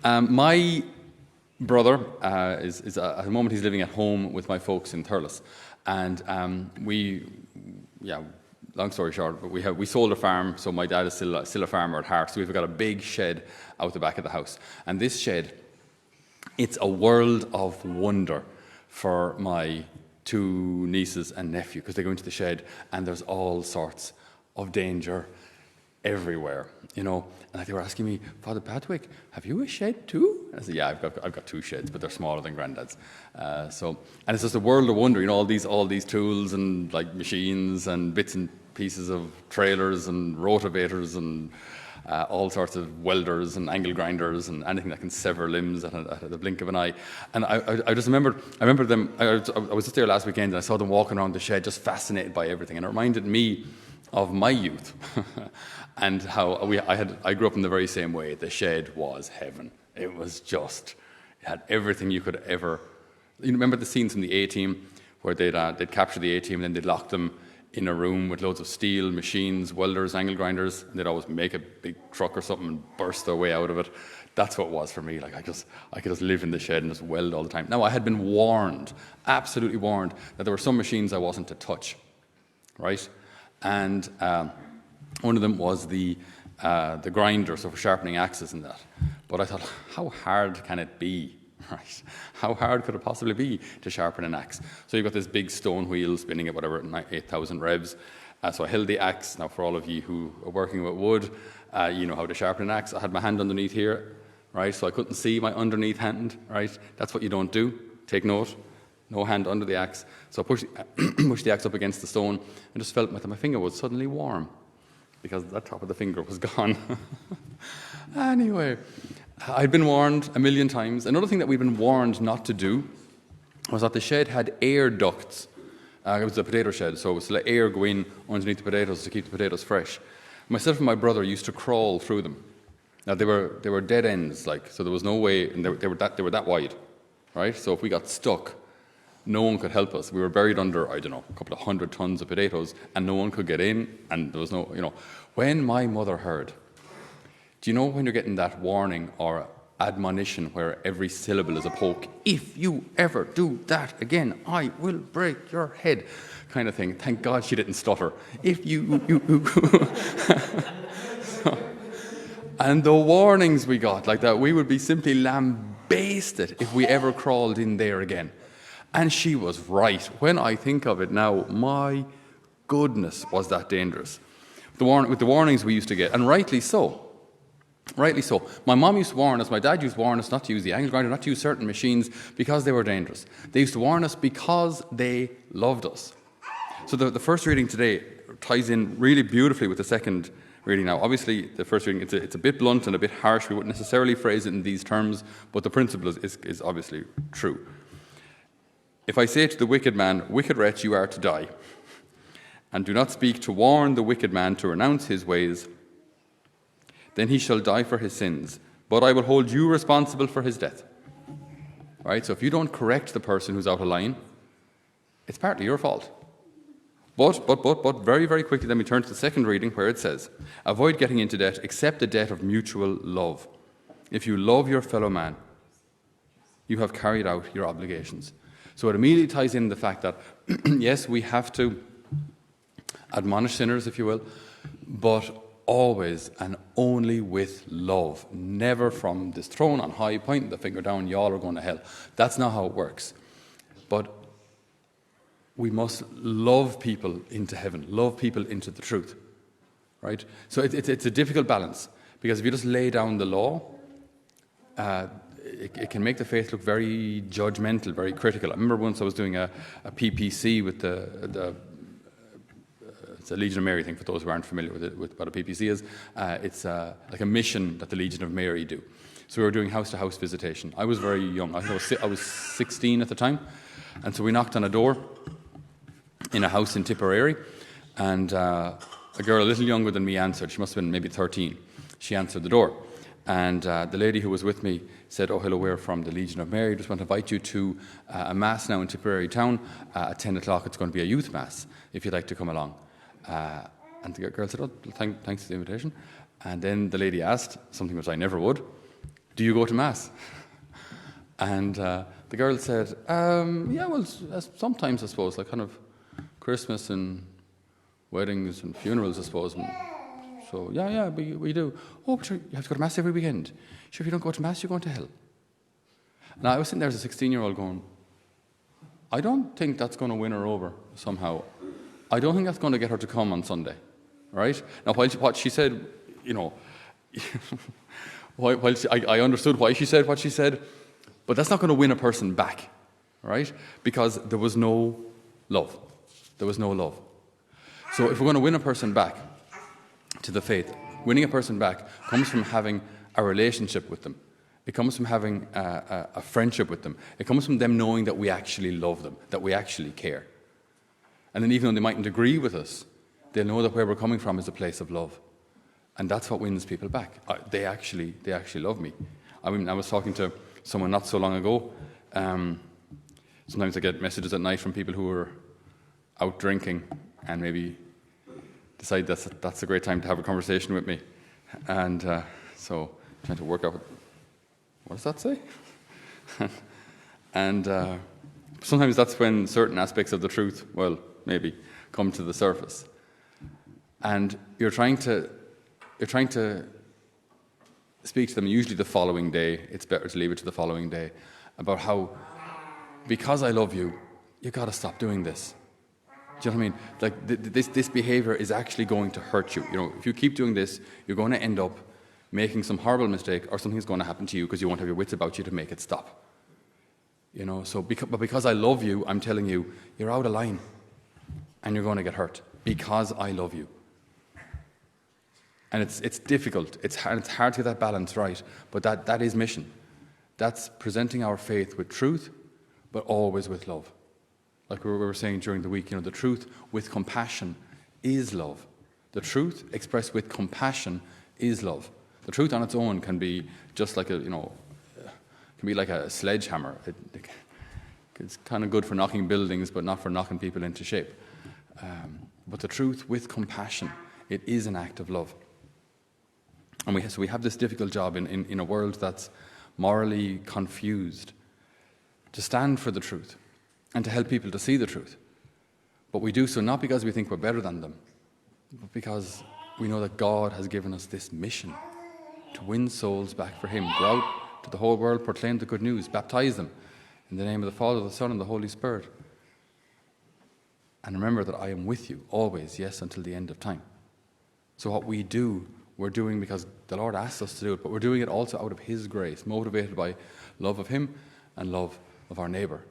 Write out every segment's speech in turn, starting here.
My brother is at the moment he's living at home with my folks in Thurles, and long story short, but we sold a farm, so my dad is still a farmer at heart. So we've got a big shed out the back of the house, and this shed, it's a world of wonder for my two nieces and nephew, because they go into the shed and there's all sorts of danger everywhere, you know. And they were asking me, Father Patrick, have you a shed too? I said, yeah, I've got two sheds, but they're smaller than Grandad's. And it's just a world of wonder, you know, all these tools and like machines and bits and pieces of trailers and rotavators and all sorts of welders and angle grinders and anything that can sever limbs at the blink of an eye. And I just remember them. I was just there last weekend and I saw them walking around the shed, just fascinated by everything. And it reminded me of my youth and how I grew up in the very same way. The shed was heaven. It had everything you could ever. You remember the scenes from the A-Team where they'd capture the A-Team and then they'd lock them in a room with loads of steel machines, welders, angle grinders, and they'd always make a big truck or something and burst their way out of it. That's what it was for me. Like I could just live in the shed and just weld all the time. Now I had been warned, absolutely warned, that there were some machines I wasn't to touch, right? And one of them was the grinder, so for sharpening axes and that. But I thought, how hard can it be? Right? How hard could it possibly be to sharpen an axe? So you've got this big stone wheel spinning at whatever, 8,000 revs. So I held the axe. Now for all of you who are working with wood, you know how to sharpen an axe. I had my hand underneath here, right? So I couldn't see my underneath hand, right? That's what you don't do. Take note. No hand under the axe. So I pushed the axe up against the stone and just felt that my finger was suddenly warm because that top of the finger was gone. Anyway, I'd been warned a million times. Another thing that we'd been warned not to do was that the shed had air ducts. It was a potato shed, so it was to let air go in underneath the potatoes to keep the potatoes fresh. Myself and my brother used to crawl through them. Now they were dead ends, so there was no way, and they were that wide, right? So if we got stuck, no one could help us. We were buried under, I don't know, a couple of 100 tons of potatoes, and no one could get in, and there was no, you know. When my mother heard, do you know when you're getting that warning or admonition where every syllable is a poke? If you ever do that again, I will break your head, kind of thing. Thank God she didn't stutter. If you. And the warnings we got, like that, we would be simply lambasted if we ever crawled in there again. And she was right. When I think of it now, my goodness, was that dangerous. With the warnings we used to get, and rightly so. Rightly so. My mom used to warn us, my dad used to warn us not to use the angle grinder, not to use certain machines because they were dangerous. They used to warn us because they loved us. So the first reading today ties in really beautifully with the second reading now. Obviously, the first reading, it's a bit blunt and a bit harsh. We wouldn't necessarily phrase it in these terms, but the principle is obviously true. If I say to the wicked man, wicked wretch, you are to die, and do not speak to warn the wicked man to renounce his ways, then he shall die for his sins, but I will hold you responsible for his death. Right? So if you don't correct the person who's out of line, it's partly your fault. But very, very quickly then we turn to the second reading where it says, avoid getting into debt except the debt of mutual love. If you love your fellow man, you have carried out your obligations. So it immediately ties in the fact that, yes, we have to admonish sinners, if you will, but always and only with love. Never from this throne on high, pointing the finger down, y'all are going to hell. That's not how it works. But we must love people into heaven, love people into the truth, right? So it's a difficult balance, because if you just lay down the law, it can make the faith look very judgmental, very critical. I remember once I was doing a PPC with it's a Legion of Mary thing, for those who aren't familiar with what a PPC is. It's like a mission that the Legion of Mary do. So we were doing house-to-house visitation. I was very young. I think I was 16 at the time. And so we knocked on a door in a house in Tipperary, and a girl a little younger than me answered. She must have been maybe 13. She answered the door. And the lady who was with me said, oh, hello, we're from the Legion of Mary. Just want to invite you to a mass now in Tipperary town. At 10 o'clock, it's going to be a youth mass, if you'd like to come along. And the girl said, oh, thanks for the invitation. And then the lady asked, something which I never would, do you go to Mass? And the girl said, yeah, well, sometimes, I suppose, like kind of Christmas and weddings and funerals, I suppose. And so, yeah, we do. Oh, but you have to go to Mass every weekend. Sure, if you don't go to Mass, you're going to hell. Now, I was sitting there as a 16-year-old going, I don't think that's going to win her over somehow. I don't think that's going to get her to come on Sunday, right? Now, what she said, I understood why she said what she said, but that's not going to win a person back, right? Because there was no love. There was no love. So if we're going to win a person back to the faith, winning a person back comes from having a relationship with them. It comes from having a friendship with them. It comes from them knowing that we actually love them, that we actually care. And then even though they mightn't agree with us, they'll know that where we're coming from is a place of love. And that's what wins people back. They actually love me. I mean, I was talking to someone not so long ago. Sometimes I get messages at night from people who are out drinking and maybe decide that's a great time to have a conversation with me. And so trying to work out, what does that say? And sometimes that's when certain aspects of the truth, well, maybe, come to the surface. And you're trying to speak to them, usually the following day. It's better to leave it to the following day, about how, because I love you, you've got to stop doing this. Do you know what I mean? Like, this behavior is actually going to hurt you. If you keep doing this, you're going to end up making some horrible mistake, or something's going to happen to you because you won't have your wits about you to make it stop. So because I love you, I'm telling you, you're out of line, and you're going to get hurt because I love you. And it's difficult. It's hard to get that balance right. But that is mission. That's presenting our faith with truth, but always with love. Like we were saying during the week, the truth with compassion is love. The truth expressed with compassion is love. The truth on its own can be just like can be like a sledgehammer. It's kind of good for knocking buildings, but not for knocking people into shape. But the truth with compassion, it is an act of love. And we have this difficult job in a world that's morally confused, to stand for the truth and to help people to see the truth. But we do so not because we think we're better than them, but because we know that God has given us this mission to win souls back for Him. Go out to the whole world, proclaim the good news, baptize them in the name of the Father, the Son, and the Holy Spirit. And remember that I am with you always, yes, until the end of time. So what we do, we're doing because the Lord asks us to do it, but we're doing it also out of His grace, motivated by love of Him and love of our neighbour.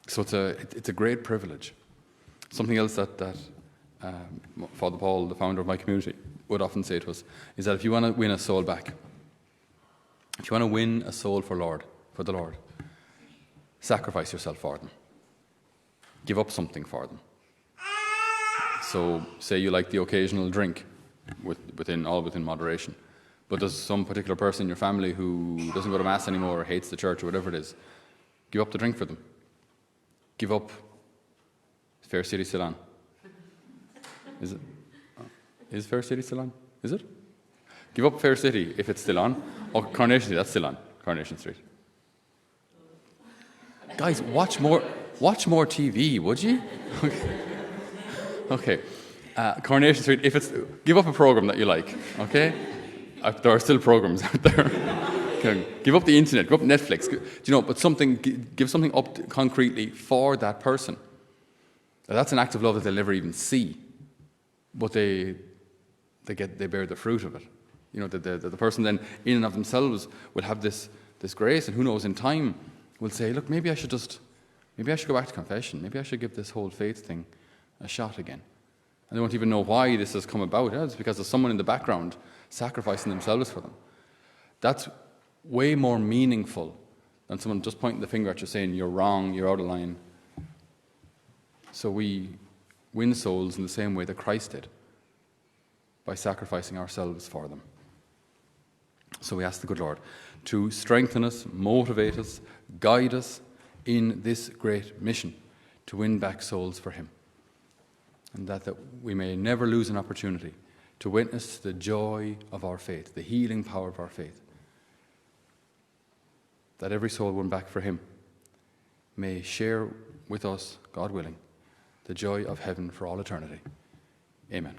So it's a great privilege. Something else that Father Paul, the founder of my community, would often say to us is that if you want to win a soul back, if you want to win a soul for the Lord, sacrifice yourself for them. Give up something for them. So say you like the occasional drink, within moderation, but there's some particular person in your family who doesn't go to Mass anymore or hates the church or whatever it is. Give up the drink for them. Give up. Fair City still on? Is it? Is Fair City still on? Is it? Give up Fair City if it's still on. Oh, Coronation Street, that's still on. Coronation Street. Guys, watch more TV, would you? Okay. Coronation Street, give up a program that you like, okay? There are still programs out there. Give up the internet, give up Netflix, but give something up concretely for that person. Now, that's an act of love that they'll never even see, but they bear the fruit of it. The person then, in and of themselves, will have this grace, and who knows, in time, will say, look, maybe I should go back to confession. Maybe I should give this whole faith thing a shot again. And they won't even know why this has come about. It's because there's someone in the background sacrificing themselves for them. That's way more meaningful than someone just pointing the finger at you saying, you're wrong, you're out of line. So we win souls in the same way that Christ did, by sacrificing ourselves for them. So we ask the good Lord to strengthen us, motivate us, guide us in this great mission to win back souls for Him. And that we may never lose an opportunity to witness the joy of our faith, the healing power of our faith, that every soul won back for him may share with us, God willing, the joy of heaven for all eternity. Amen.